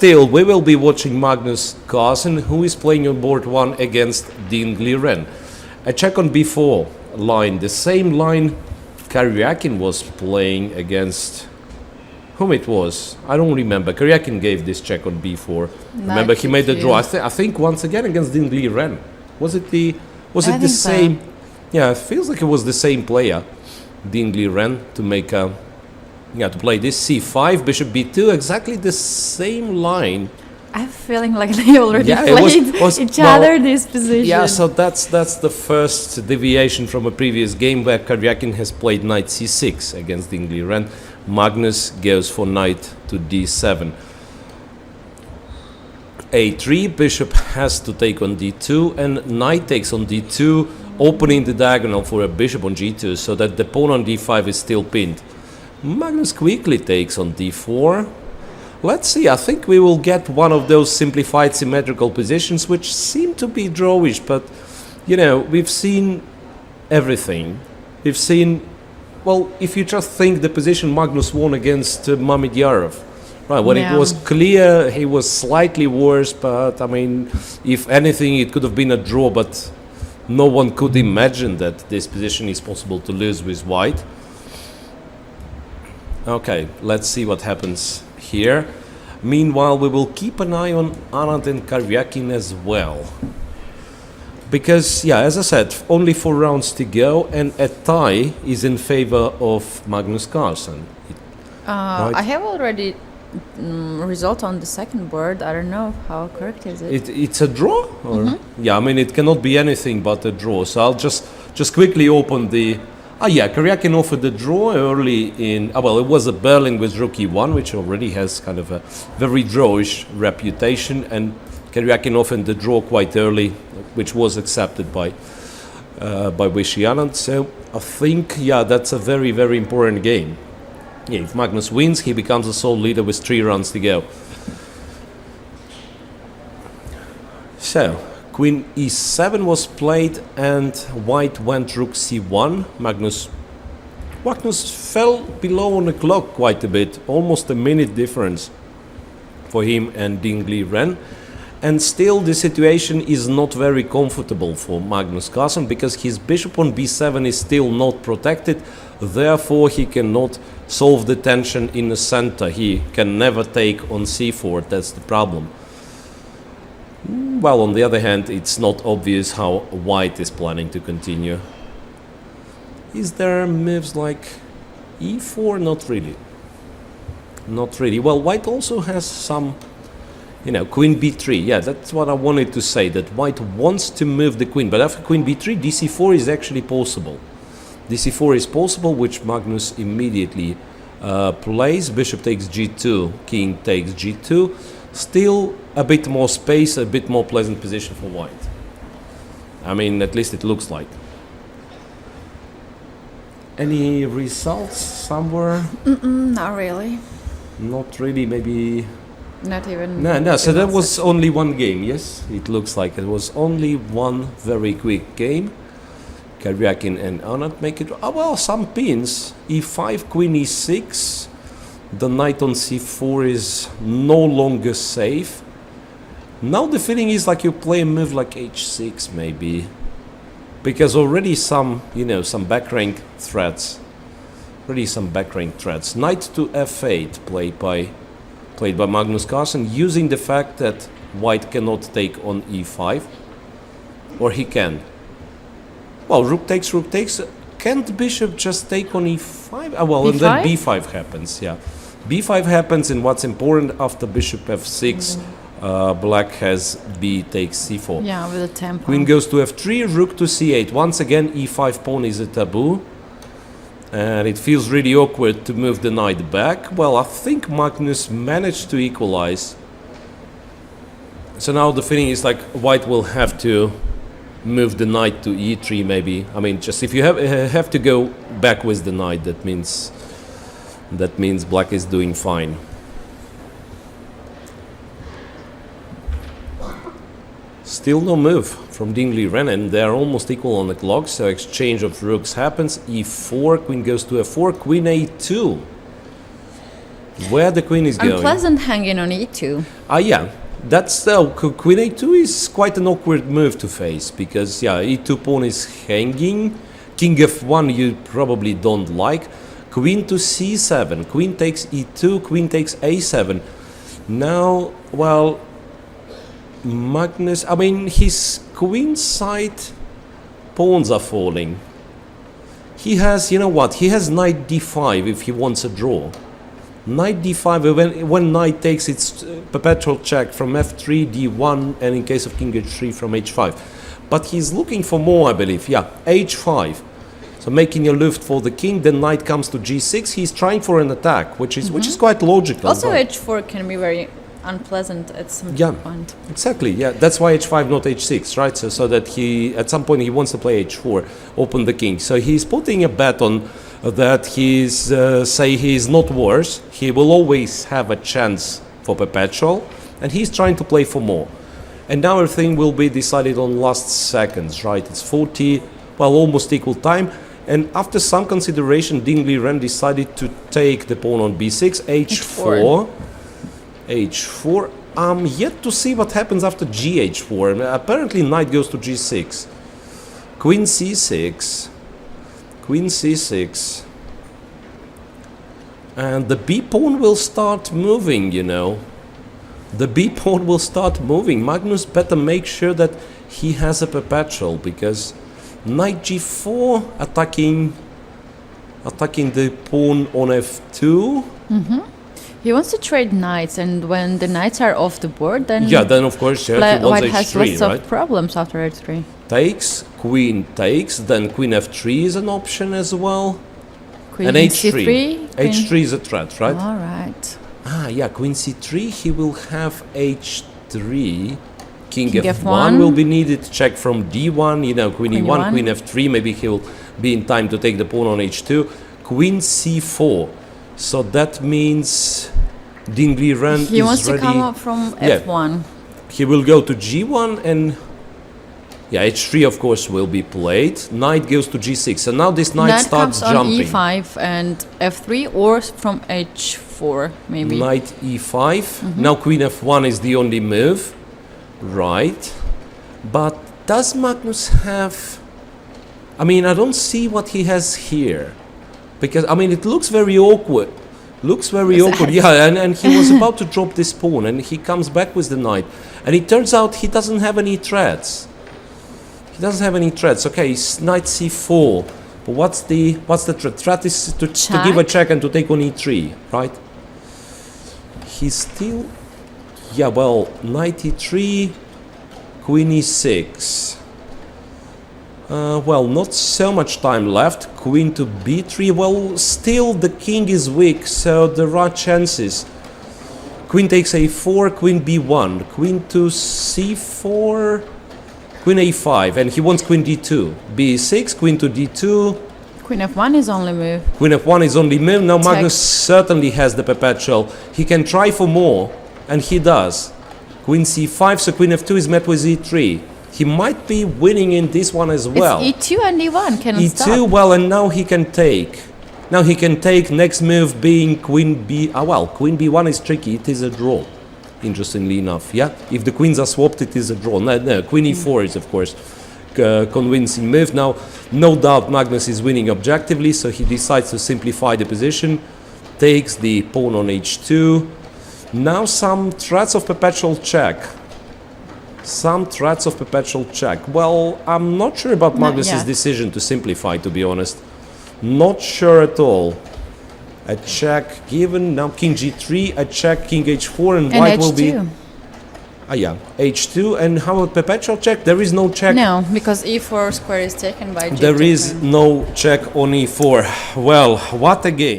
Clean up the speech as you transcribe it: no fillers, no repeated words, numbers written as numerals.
still, we will be watching Magnus Carlsen, who is playing on board 1 against Liren. A check on b4 line, the same line Karyakin was playing against. Whom it was? I don't remember. Karyakin gave this check on b4. Remember, he made the draw. I think once again against Liren. Was it the same? So. Yeah, it feels like it was the same player, Liren, to make a. Yeah, to play this c5, bishop b2, exactly the same line. I have a feeling like they already played each other this position. Yeah, so that's the first deviation from a previous game where Karyakin has played knight c6 against Liren. Magnus goes for knight to d7. a3, bishop has to take on d2, and knight takes on d2, opening the diagonal for a bishop on g2, so that the pawn on d5 is still pinned. Magnus quickly takes on d4. Let's see, I think we will get one of those simplified symmetrical positions which seem to be drawish, but you know, we've seen everything. We've seen, well, if you just think the position Magnus won against Mamedyarov, right, when it was clear he was slightly worse, but I mean, if anything it could have been a draw, but no one could imagine that this position is possible to lose with white. Okay, let's see what happens here. Meanwhile, we will keep an eye on Anand and Karyakin as well. Because, yeah, as I said, only 4 rounds to go, and a tie is in favor of Magnus Carlsen. Right? I have already result on the second board. I don't know how correct is it. It's a draw? Or? Yeah, I mean, it cannot be anything but a draw. So I'll just quickly open the... yeah, Karyakin offered the draw early in... well, it was a Berlin with rook e1, which already has kind of a very drawish reputation, and Karyakin offered the draw quite early, which was accepted by Vishy Anand. So I think, yeah, that's a very, very important game. Yeah, if Magnus wins, he becomes a sole leader with 3 rounds to go. So... Queen e7 was played and white went rook c1. Magnus fell below on the clock quite a bit, almost a minute difference for him and Liren. And still the situation is not very comfortable for Magnus Carlsen because his bishop on b7 is still not protected, therefore he cannot solve the tension in the center. He can never take on c4, that's the problem. Well, on the other hand, it's not obvious how white is planning to continue. Is there moves like e4? Not really. Not really. Well, white also has some, you know, queen b3. Yeah, that's what I wanted to say, that white wants to move the queen. But after queen b3, dc4 is actually possible. dc4 is possible, which Magnus immediately plays. Bishop takes g2, king takes g2. Still a bit more space, a bit more pleasant position for white. I mean, at least it looks like. Any results somewhere? Not really. Not really, maybe... Not even... No, so that was only one game, yes? It looks like it was only one very quick game. Karyakin and Anand make it... Oh, well, some pins. e5, queen e6... The knight on c4 is no longer safe. Now the feeling is like you play a move like h6 maybe. Because already some, you know, some back rank threats. Already some back rank threats. Knight to f8 played by Magnus Carlsen, using the fact that white cannot take on e5. Or he can. Well, rook takes, rook takes. Can't bishop just take on e5? Well, b5? And then b5 happens, yeah. b5 happens, and what's important after bishop f6, black has b takes c4. Yeah, with a tempo. Queen goes to f3, rook to c8. Once again, e5 pawn is a taboo. And it feels really awkward to move the knight back. Well, I think Magnus managed to equalize. So now the feeling is like white will have to move the knight to e3 maybe. I mean, just if you have to go back with the knight, that means black is doing fine. Still no move from Liren, and they're almost equal on the clock, so exchange of rooks happens. e4, queen goes to f4, queen a2. where the queen is going. Unpleasant hanging on e2. Yeah. That's queen a2 is quite an awkward move to face because e2 pawn is hanging. King f1 you probably don't like. Queen to c7, queen takes e2, queen takes a7. Now, well, Magnus, I mean, his queen side pawns are falling. He has, you know what, he has knight d5 if he wants a draw. Knight d5, when knight takes its perpetual check from f3, d1, and in case of king h3 from h5. But he's looking for more, I believe, h5. So making a lift for the king, then knight comes to g6. He's trying for an attack, which is quite logical. Also, h4 can be very unpleasant at some point. Exactly. Yeah, that's why h5 not h6, right? So that he at some point he wants to play h4, open the king. So he's putting a bet on that he's say he's not worse. He will always have a chance for perpetual, and he's trying to play for more. And now everything will be decided on last seconds, right? It's 40, well, almost equal time. And after some consideration, Liren decided to take the pawn on b6, h4. h4. I'm yet to see what happens after gh4. Apparently knight goes to g6. Queen c6. Queen c6. And the b pawn will start moving, you know. The b pawn will start moving. Magnus better make sure that he has a perpetual, because knight g4 attacking the pawn on f2. He wants to trade knights, and when the knights are off the board, then then of course he wants white h3, has lots right? of problems after h3. Takes, queen takes, then queen f3 is an option as well. Queen and h3. c3. h3 is a threat, right? All right. Queen c3. He will have h3. King King f1 will be needed. Check from d1, you know, queen e1, queen f3. Maybe he'll be in time to take the pawn on h2. Queen c4. So that means Liren He wants is to ready. come up from f1. He will go to g1 and h3 of course will be played. Knight goes to g6. So now this knight starts comes jumping. on e5 and f3, or from h4 maybe. Knight e5. Now queen f1 is the only move. Right. But does Magnus have... I mean, I don't see what he has here. Because, I mean, it looks very awkward. And he was about to drop this pawn, and he comes back with the knight. And it turns out he doesn't have any threats. Okay, knight c4. But what's the threat? Threat is to give a check and to take on e3, right? He's still... knight e3, queen e6. Not so much time left. Queen to b3. Well, still the king is weak, so there are chances. Queen takes a4, queen b1, queen to c4, queen a5, and he wants queen d2. b6, queen to d2. Queen f1 is only move. Queen f1 is only move. Now Magnus certainly has the perpetual. He can try for more, and he does. Queen c5, so queen f2 is met with e3. He might be winning in this one as well. It's e2 and e1 cannot stop. E2, and now he can take. Next move being queen b... queen b1 is tricky. It is a draw, interestingly enough. If the queens are swapped, it is a draw. No, queen e4 is, of course, convincing move. Now, no doubt Magnus is winning objectively, so he decides to simplify the position. Takes the pawn on h2. Now some threats of perpetual check. Well, I'm not sure about Magnus's decision to simplify, to be honest. Not sure at all. A check given. Now king g3, a check, king h4, and white will be... h2. And how about perpetual check? There is no check. No, because e4 square is taken by g2. There is no check on e4. Well, what a game.